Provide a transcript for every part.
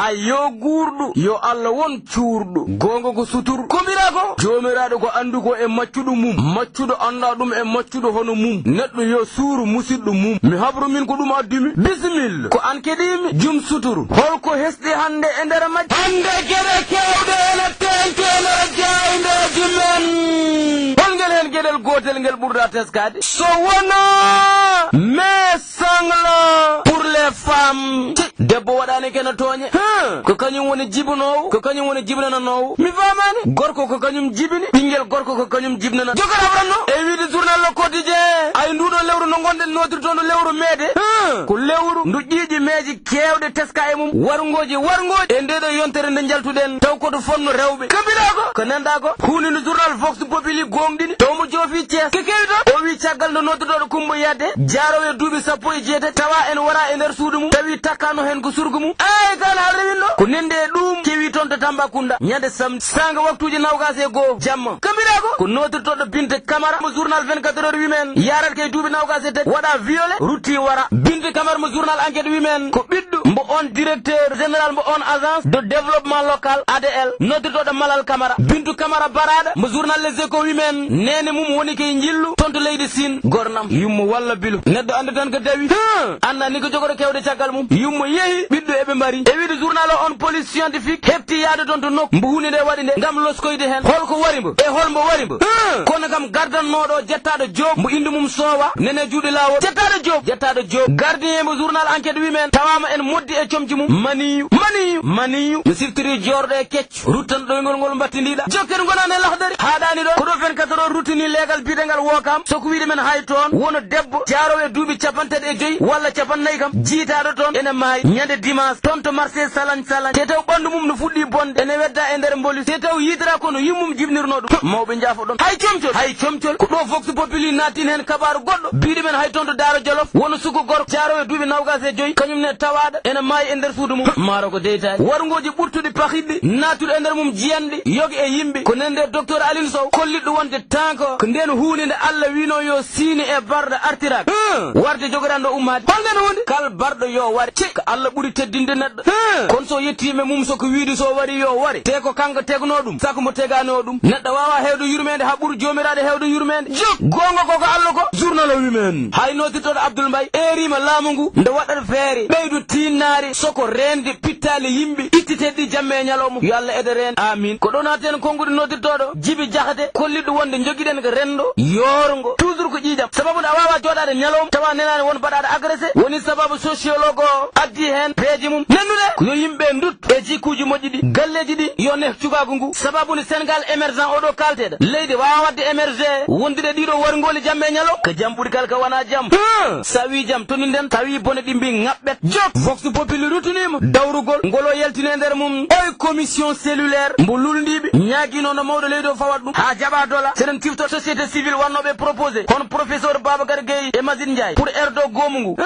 yo gurdu yo Allah won cuurdu gongo ko sutur ko mirako jomiraado ko andu ko e maccudo mum maccudo anda dum e maccudo hono mum neddo yo suuru musiddo mum mi habru min ko dum addimi bismillah ko an kedimi jum suturu holko hesdi hande e der majji hande gere kewde ene tenkele jaynde jumen holgel hen gedel gotel ngel burda teskade so wona me sangla pour les femmes debbo wadani kena toñe ko kanyum woni jibuno ko kanyum woni jibnana no mi famani gorko ko kanyum jibini bingel gorko ko kanyum jibnana jogal habranno e wiide journal Le Quotidien ay ndudo lewru no gonden nodri tono lewru mede ko lewru ndu jiji meji kewde teska e mum warngoji e ndedo yontere nde jaltuden taw ko do fonno rewbe kabira ko nanda ko huni no journal Vox Populi gongdini taw mo jofi ties ke kewdo o wi ciagal no nodri do kumbo yadde jarowe duubi sappo e jeete tawa en wara e nder suudu mum tawi takkano hen ko surgu mum ay kan harrewinno ko nende dum kewi ton to Tambacounda nyande sam sanga waktuji nawgas e go jamma kabira ko nodri to do Binte Camara mo journal 24 heures women yarat kay duubi nawgas e tek wada violé rutti wara Binte Camara mo journal enquête women ko biddu mbo on directeur général mbo on agence de développement local ADL nodri to do Malal Camara Bintu Camara barada mo journal Les Échos women nene mum woni kay jillu tonto leydi sin gornam yummo walla bilu neddo ande tan ko dawi anda ni ko jogoro kewde ciagal mum yummo yehi biddo ebe mari e wiide journal on police scientifique hefti yaade ton to nokku mbo hunde de wadi de ngam loskoyde hen holko warimbo e holmbo warimbo kono kam gardannodo jettado job mbo indi mum sowa nene juude lawo jettado job gardien mo journal enquête women tawama en moddi e comji mum maniyu mi siftiri jorde e kecc ruttan do ngol battindida jokker gonane lahdari haadani do ko do 24 heures rutini legal bidengal wokam so ko wiide men hay ton wono debbo jarowe duubi 45 walla 54 kam jiitaado ton ene maayi nyande dimanche ton to marché salan te taw bandu mum no fuddi bonde ene wedda e nder mboli te taw yidra kono yimmum jibnirno dum mawbe jaafo don hay comcol ko do Vox Populi natin hen kabaru goddo biidi men hay ton to Daaro Jolof wono suko gor jarowe duubi nawgas e joyi kanyum ne tawada ene maayi e nder suudu mum maaro ko deytaani warngoji burtude pakhidde natude e nder mum jiyande yogi e yimbe ko nende docteur Aline Sow kolliddo wonde tanko ko nden huunde Allah wino yo sini e barda artirak warde jogorando ummade holden hunde kal bardo yo wari ko Allah buri teddinde neddo kon so yettime mum so ko wiidi so wari yo wari te ko kanko tegno dum sako mo tegano dum neddo wawa hewdo yurmede ha buru jomirade hewdo yurmede gongo ko Allah ko journal women hay notito Abdoul Mbaye erima laamungu nde wadata feere beydu tinnari soko rende pittali yimbe ittiteddi jamme nyalomo yo Allah ede ren amin ko donaten kongude notitodo jibi jaxate kolliddo wonde jogiden ko rendo yorgo toujours ko jijam sababu da wawa jodade nyalom tawa nenane won badade agressé woni sababu sociologue addi hen peji mum nennude ko yo yimbe ndut e jikuji moddi galleji di yo ne cugagu ngu sababu ni Sénégal émergent odo kaltede leydi wawa wadde émerger wondide dido warngoli jamme nyalo ko jambudi kala ka wana jam sawi jam toni den tawi bone di mbi ngabbet jok Vox Populi rutunima dawrugol ngolo yeltine nder mum oy commission cellulaire mbo lulndibe nyaagino no mawdo leydo fawat dum ha jaba dola senen tifto société civile wannobe proposé kon professeur Babacar Gueye e Mazine Ndiaye pour erdo gomungu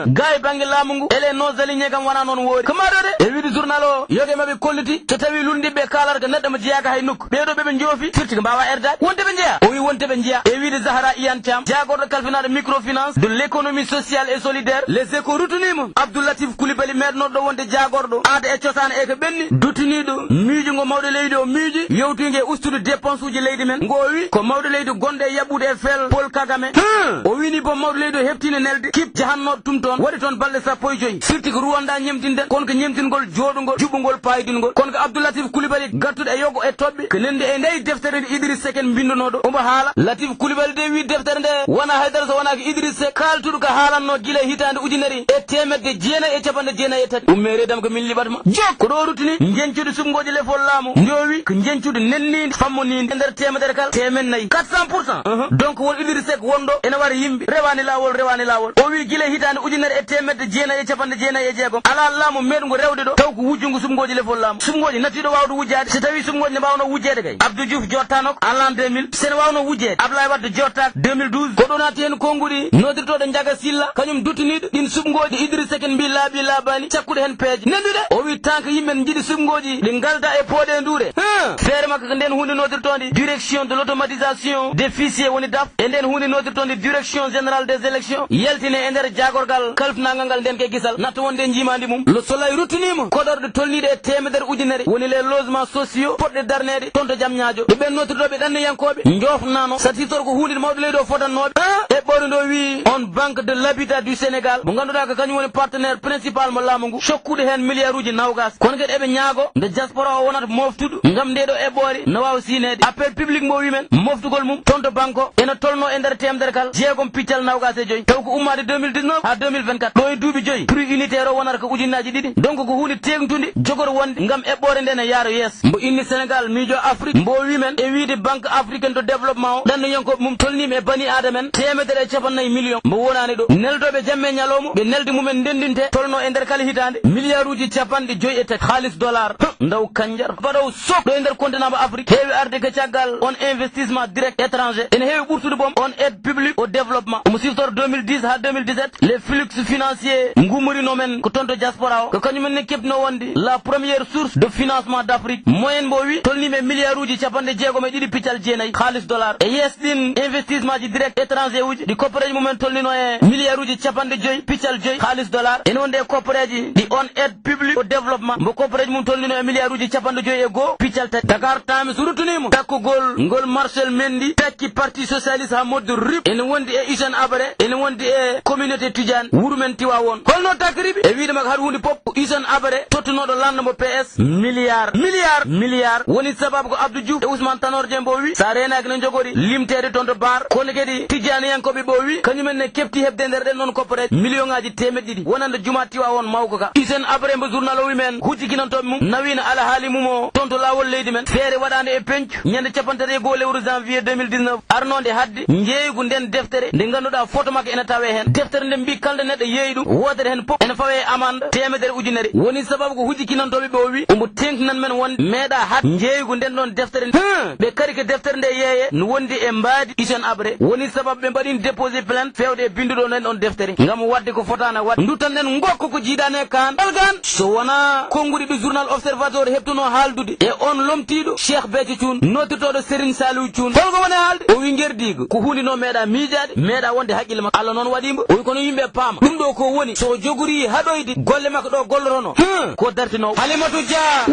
gay bangi lamungu ele no zali nyegam wana non wori kamarode e widi journal o yoge mabe kolliti to tawi lulndibe kalar ga neddo ma jiyaga hay nokku beedo be njofi firti ko bawa erda wonte be jiya o wi wonte be jiya e widi Zahra Iyane Thiam jagordo kalfinade microfinance de l'économie sociale et solidaire les échos rutunima Abdou Latif Coulibaly maire noddo wonde jagordo aada e cosaan e ko benni dutunido miiji ngo mawde leydi o miiji yewtinge ustude dépense uji leydi men ngo wi ko mawde leydi gonde yabude e fel Paul Kagame o wini bo mawde leydi heftine nelde kip jahanno tum ton wadi ton balde sappo e joyi firti ko Rwanda nyemtinden kon ko nyemtingol jodugol jubugol paydingol kon ko Abdou Latif Coulibaly gattude e yogo e tobbe ko nende e ndey deftere Idriss Seck bindunodo omo haala Latif Coulibaly de wi deftere nde wana haydara so wana ko Idriss Seck kaltudo ko haalanno gila hitande ujunere e temedde jeena e capande jeena e tati ummere dam ko min libatma jok ko do rutini njencude sumgoje le follaamu ndowi ko njencude nenninde fammoninde nder temedere kala temen nayi 400% donc won Idriss Seck wondo ene wara yimbe rewani lawol o wi gila hitande ujunere e temedde jeena e capande jeena e jeegom ala laamu medgo rewde do taw ko wujjungu sumgoje le follaamu sumgoje natido wawdo wujjade so tawi sumgoje ne bawno wujjede kay Abdou Diouf jottanok en l'an 2000 sen wawno wujjede Abdoulaye Wade jottak 2012 ko donati hen kongudi nodirtodo Ndiaga Silla kanyum duttinido din sumgoje Idriss Seck mbi laabi labani cakkude hen peeje nendude o wi tanke yimɓe jiɗi sumgoji ɗi galda e pooɗe ndure feere makko ko nden hunde nodirtondi direction de l'automatisation des fichiers woni DAF e nden hunde nodirtondi direction générale des élections yaltine e nder jagorgal kalfinagal ngal nden ke gisal natto wonde jimandi mum lo solay ruttinima koɗorɗe tolniɗe e temedere ujunere woni les logements sociaux poɗɗe darnede toon to jam ñaajo ɓe ɓen notirtoɓe ɗanniyankoɓe jofnano satistor ko hunde mawɗo leydi o fotannoɓe e ɓoɗo ndo wi on banque de l'habitat du sénégal mo ganduɗa ko kañum woni partenaire principal mo laamu ngu sokkude hen milliard uji nawgas kono kadi eɓe ñaago nde diaspora o wonata moftuɗo gam ndeɗo eɓɓore no wawa sinede appel public mo wimen moftugol mum toon to banque o ene tolno e nder temedere kala jeegom piccal nawgas e joyyi taw ko ummade 2019 ha 2024 ɗo e duuɓi joyyi prix unitaire o wonata ko ujunnaji ɗiɗi donc ko hunde tegtude jogoro wonde gam eɓɓore nde ne yaaro yeeso mbo inni sénégal miijo afrique mbo wimen e wiide banque africaine de développement o ɗanno yonkoɓe mum tolnima e bani adamen temedere e capannayyi million mbo wonani ɗo neldoɓe jamme ñalowma ɓe nelde mumen ndendinte tolno e nder kala hitande milliard uji capanɗe joyyi e tati halis dollar ndaw kanjar baɗow sok ɗo e nder continent mo afrique heewi arde ko caggal on investissement direct étranger ene heewi ɓurtude boom on aide publique au développement omo siftoro 2010 ha 2017 les flux financiers ngumorino men ko toon to diaspora o ko kañumen ne kebtino wonde la première source de financement d' afrique moyen mbo wi tolnima e milliard uji capanɗe jeegom e ɗiɗi piccal jeenayyi halis dollar e yes ɗin investissement ji direct étranger uji ɗi copareji mumen tolnino e milliard uji capanɗe joyyi piccal joyyi halis dollar ene wonde e copareji ɗi on aide publique au développement mbo copareji mum tolnino e milliard uji capanɗe joyyi e goho piccal tati dakar times ruttunima takkugol ngol marcel mendi takki parti socialiste ha modde rip ene wondi e Hissène Habré ene wondi e communauté tidiane wuuro men tiwa won holno takkiriɓe e wiide maka haɗa hunde pop Hissène Habré tottunoɗo landa mo PS milliard woni sababu ko Abdou Diouf e Ousmane Tanor Dieng mbo wi sa renaki no jogori limtede toon to bar kono kadi tijaniyankoɓe ɓo wi kañumen ne kefti hebde nder ɗen noon koppareje million ngaji temeɗɗe ɗiɗi wonande juma tiwa won mawko ka Hissène Habré mbo journal o wi men hujjikinantoɓe mum nawino ala haali mum o toon to lawol leydi men feere waɗande e pencu ñande capantati e goho lewru janvier 2019 arnode hadde jeeygu nden deftere nde ganduɗa photo makko ene tawe hen deftere nde mbi kalde neɗɗo yeeyi ɗum wodere hen pop ene fawe amande temedere ujunere woni sababu ko hujjikinantoɓe ɓe o wi omo tengtinan men wonde meeɗa had jeeygu nden ɗon deftere ɓe kadi ko deftere nde yeeye no wondi e mbaadi Hissène Habré woni sababu ɓe mbaɗini déposé plainte fewde e binduɗo nden ɗon deftere ngam wadde ko fotana wadde duttan nden gokko ko jiiɗane kan ɗalgan so wona konnguri ɗo journal observateur heɓtuno haaldude e on lomtiɗo Cheikh Béthio Thioune notirtoɗo Serigne Saliou Thioune holko woni haalde o wi guerdigo ko hunde no meeɗa miijade meeɗa wonde haqqille makko Allah noon waɗimo o wi kono yimɓe paama ɗum ɗo ko woni so jogori haɗoyde golle makko ɗo gollorono ko dartinowo Halimatou Dia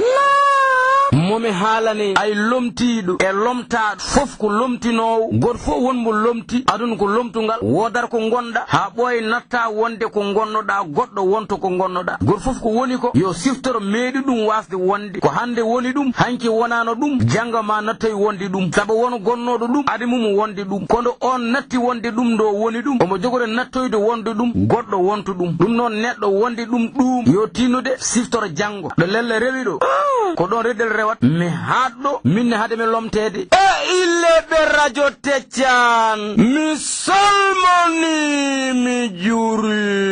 momi haalani ay lomtiɗo e lomtaɗo fof ko lomtinowo goto fof wonmo lomti aduna ko lomtugal wodata ko gonɗa ha ɓooye natta wonde ko gonnoɗa goɗɗo wonto ko gonnoɗa goto fof ko woni ko yo siftoro meeɗi ɗum wasde wonde ko hande woni ɗum hanki wonano ɗum jangga ma nattoy wonde ɗum saabu won gonnoɗo ɗum adi mum wonde ɗum kono on natti wonde ɗum ɗo woni ɗum omo jogori nattoyde wonde ɗum goɗɗo wonto ɗum ɗum noon neɗɗo wonde ɗum yo tinnude siftoro janggo ɗo lelle rewi ɗo ko ɗon reɗel rewat mi haɗɗo minne haade mi lomtede e illeɓe radio Teccan mi salmoni mi juuri